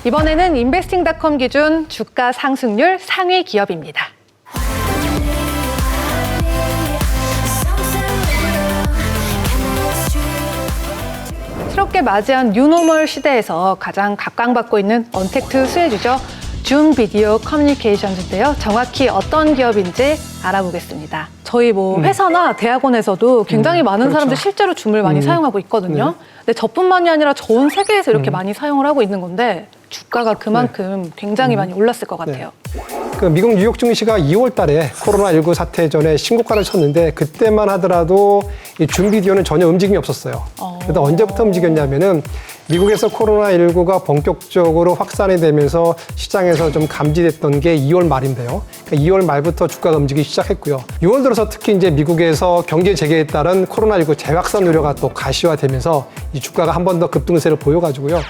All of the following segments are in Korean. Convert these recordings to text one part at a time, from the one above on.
이번에는 인베스팅닷컴 기준 주가 상승률 상위 기업입니다. 새롭게 맞이한 뉴노멀 시대에서 가장 각광받고 있는 언택트 수혜주죠. 줌 비디오 커뮤니케이션즈인데요. 정확히 어떤 기업인지 알아보겠습니다. 저희 회사나 대학원에서도 굉장히 많은 그렇죠. 사람들이 실제로 줌을 많이 사용하고 있거든요. 근데 저뿐만이 아니라 전 세계에서 이렇게 많이 사용을 하고 있는 건데 주가가 그만큼 굉장히 많이 올랐을 것 같아요. 그 미국 뉴욕 증시가 2월 달에 코로나19 사태 전에 신고가를 쳤는데 그때만 하더라도 이 줌 비디오는 전혀 움직임이 없었어요. 그래서 언제부터 움직였냐면은 미국에서 코로나19가 본격적으로 확산이 되면서 시장에서 좀 감지됐던 게 2월 말인데요. 그러니까 2월 말부터 주가가 움직이기 시작했고요. 6월 들어서 특히 이제 미국에서 경제 재개에 따른 코로나19 재확산 우려가 또 가시화되면서 이 주가가 한 번 더 급등세를 보여가지고요.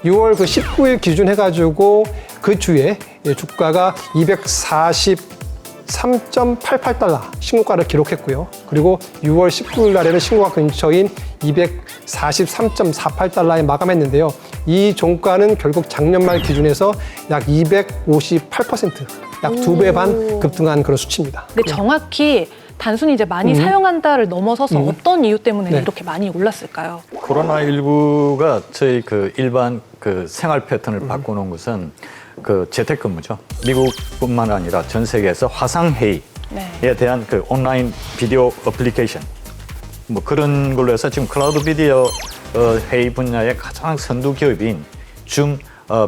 6월 그 19일 기준 해가지고 그 주에 주가가 243.88달러 신고가를 기록했고요. 그리고 6월 19일 날에는 신고가 근처인 243.48달러에 마감했는데요. 이 종가는 결국 작년 말 기준에서 약 258%, 약 2배 반 급등한 그런 수치입니다. 근데 정확히 단순히 이제 많이 사용한다를 넘어서서 어떤 이유 때문에 이렇게 많이 올랐을까요? 코로나19가 저희 그 일반 그 생활 패턴을 바꿔놓은 것은 그 재택근무죠. 미국뿐만 아니라 전 세계에서 화상회의에 대한 그 온라인 비디오 어플리케이션 뭐 그런 걸로 해서 지금 클라우드 비디오 회의 분야의 가장 선두 기업인 줌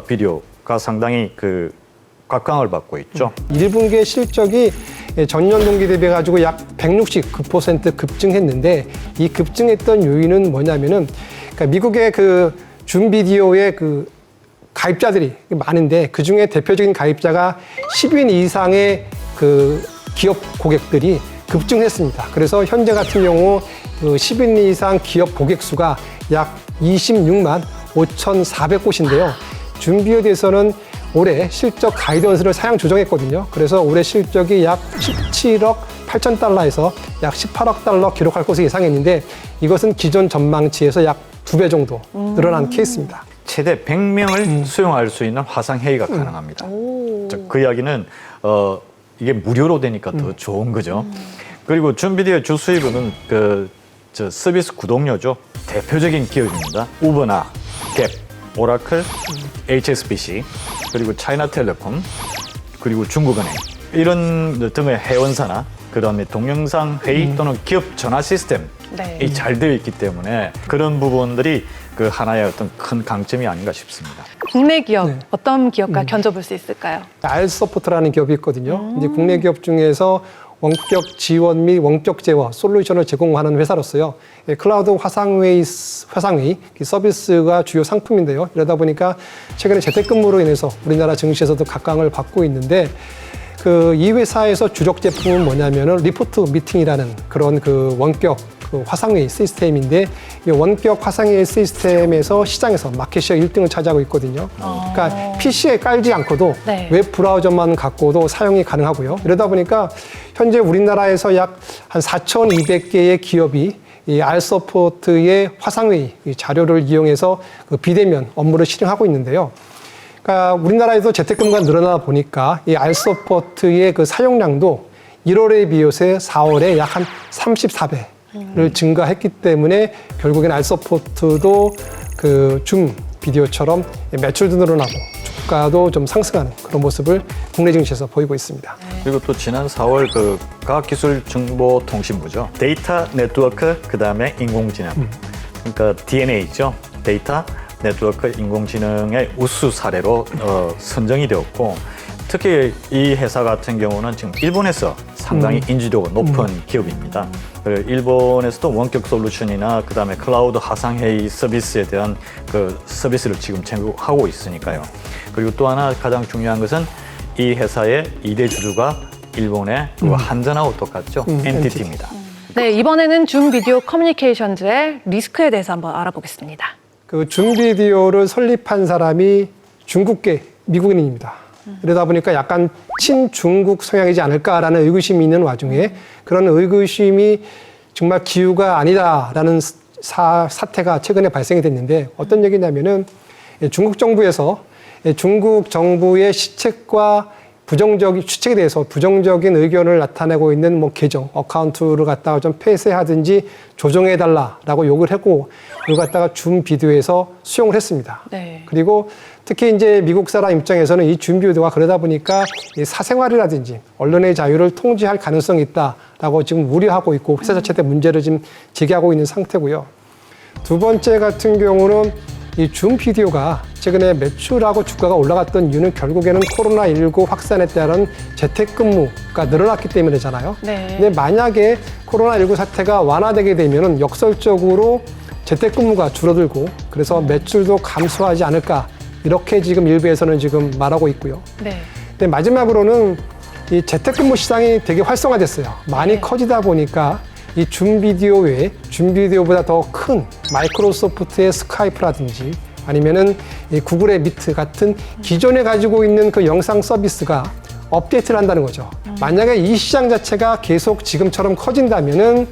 비디오가 상당히 그 각광을 받고 있죠. 1분기의 실적이 전년 동기 대비 가지고 약 169% 급증했는데 이 급증했던 요인은 뭐냐면은 그러니까 미국의 그 줌 비디오의 그 가입자들이 많은데 그 중에 대표적인 가입자가 10인 이상의 그 기업 고객들이 급증했습니다. 그래서 현재 같은 경우 그 10인 이상 기업 고객 수가 약 26만 5,400곳인데요. 줌 비디오에 대해서는 올해 실적 가이던스를 사양 조정했거든요. 그래서 올해 실적이 약 17억 8천 달러에서 약 18억 달러 기록할 것을 예상했는데 이것은 기존 전망치에서 약 2배 정도 늘어난 케이스입니다. 최대 100명을 수용할 수 있는 화상회의가 가능합니다. 그 이야기는 이게 무료로 되니까 더 좋은 거죠. 그리고 줌 비디오 주 수입은 저 서비스 구독료죠. 대표적인 기업입니다. 우버나 갭, 오라클, HSBC, 그리고 차이나텔레콤, 그리고 중국은행 이런 등의 회원사나 그다음에 동영상 회의 또는 기업 전화 시스템이 잘 되어 있기 때문에 그런 부분들이 그 하나의 어떤 큰 강점이 아닌가 싶습니다. 국내 기업 어떤 기업과 견줘볼 수 있을까요? 알서포트라는 기업이 있거든요. 이제 국내 기업 중에서 원격 지원 및 원격 제어 솔루션을 제공하는 회사로서요. 클라우드 화상회의 서비스가 주요 상품인데요. 이러다 보니까 최근에 재택근무로 인해서 우리나라 증시에서도 각광을 받고 있는데 그 이 회사에서 주력 제품은 뭐냐면은 리포트 미팅이라는 그런 그 원격 그 화상회의 시스템인데 이 원격 화상회의 시스템에서 시장에서 마켓시어 1등을 차지하고 있거든요. 그러니까 PC에 깔지 않고도 웹 브라우저만 갖고도 사용이 가능하고요. 이러다 보니까 현재 우리나라에서 약 한 4,200개의 기업이 이 알서포트의 화상회의 자료를 이용해서 그 비대면 업무를 실행하고 있는데요. 그러니까 우리나라에도 재택근무가 늘어나다 보니까 이 알서포트의 그 사용량도 1월에 비해서 4월에 약 한 34배를 증가했기 때문에 결국엔 알서포트도 그 줌 비디오처럼 매출도 늘어나고 주가도 좀 상승하는 그런 모습을 국내 증시에서 보이고 있습니다. 그리고 또 지난 4월 그 과학기술정보통신부죠. 데이터 네트워크 그다음에 인공지능. 그러니까 DNA죠. 데이터 네트워크 인공지능의 우수 사례로 선정이 되었고 특히 이 회사 같은 경우는 지금 일본에서 상당히 인지도가 높은 기업입니다. 일본에서도 원격 솔루션이나 그다음에 클라우드 화상회의 서비스에 대한 그 서비스를 지금 제공하고 있으니까요. 그리고 또 하나 가장 중요한 것은 이 회사의 2대 주주가 일본의 한전하고 똑같죠. NTT입니다. 네, 이번에는 줌 비디오 커뮤니케이션즈의 리스크에 대해서 한번 알아보겠습니다. 그 줌 비디오를 설립한 사람이 중국계 미국인입니다. 이러다 보니까 약간 친중국 성향이지 않을까라는 의구심이 있는 와중에 그런 의구심이 정말 기우가 아니다라는 사태가 최근에 발생이 됐는데 어떤 얘기냐면은 중국 정부에서 중국 정부의 시책과 추책에 대해서 부정적인 의견을 나타내고 있는 뭐 계정, 어카운트를 갖다가 좀 폐쇄하든지 조정해달라라고 요구를 했고, 이걸 갖다가 줌 비디오에서 수용을 했습니다. 네. 그리고 특히 이제 미국 사람 입장에서는 이 줌 비디오가 그러다 보니까 이 사생활이라든지 언론의 자유를 통제할 가능성이 있다라고 지금 우려하고 있고 회사 자체에 문제를 지금 제기하고 있는 상태고요. 두 번째 같은 경우는 이 줌 비디오가 최근에 매출하고 주가가 올라갔던 이유는 결국에는 코로나19 확산에 따른 재택근무가 늘어났기 때문이잖아요. 네. 근데 만약에 코로나19 사태가 완화되게 되면은 역설적으로 재택근무가 줄어들고 그래서 매출도 감소하지 않을까 이렇게 지금 일부에서는 지금 말하고 있고요. 네. 근데 마지막으로는 이 재택근무 시장이 되게 활성화됐어요. 많이 네. 커지다 보니까 이 줌 비디오 외에 줌 비디오보다 더 큰 마이크로소프트의 스카이프라든지 아니면은 이 구글의 미트 같은 기존에 가지고 있는 그 영상 서비스가 업데이트를 한다는 거죠. 만약에 이 시장 자체가 계속 지금처럼 커진다면은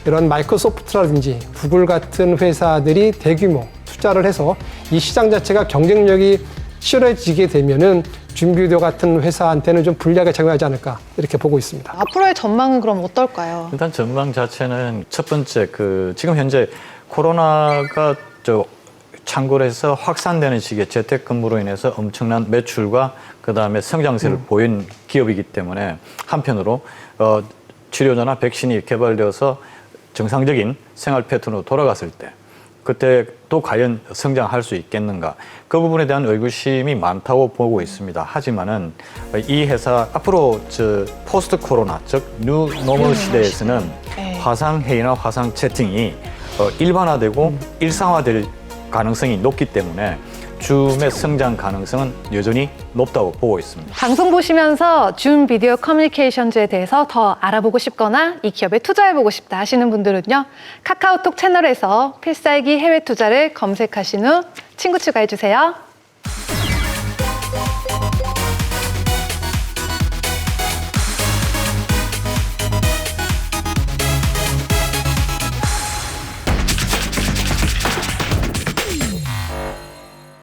이런 마이크로소프트라든지 구글 같은 회사들이 대규모 투자를 해서 이 시장 자체가 경쟁력이 치열해지게 되면은 줌 비디오 같은 회사한테는 좀 불리하게 작용하지 않을까 이렇게 보고 있습니다. 앞으로의 전망은 그럼 어떨까요? 일단 전망 자체는 첫 번째 지금 현재 코로나가 창궐 해서 확산되는 시기에 재택근무로 인해서 엄청난 매출과 그다음에 성장세를 보인 기업이기 때문에 한편으로 치료제나 백신이 개발되어서 정상적인 생활 패턴으로 돌아갔을 때 그때 또 과연 성장할 수 있겠는가? 그 부분에 대한 의구심이 많다고 보고 있습니다. 하지만은 이 회사 앞으로 포스트 코로나 즉 뉴 노멀 시대에서는 네. 화상 회의나 화상 채팅이 일반화되고 일상화될 가능성이 높기 때문에 줌의 성장 가능성은 여전히 높다고 보고 있습니다. 방송 보시면서 줌 비디오 커뮤니케이션즈에 대해서 더 알아보고 싶거나 이 기업에 투자해보고 싶다 하시는 분들은요. 카카오톡 채널에서 필살기 해외 투자를 검색하신 후 친구 추가해주세요.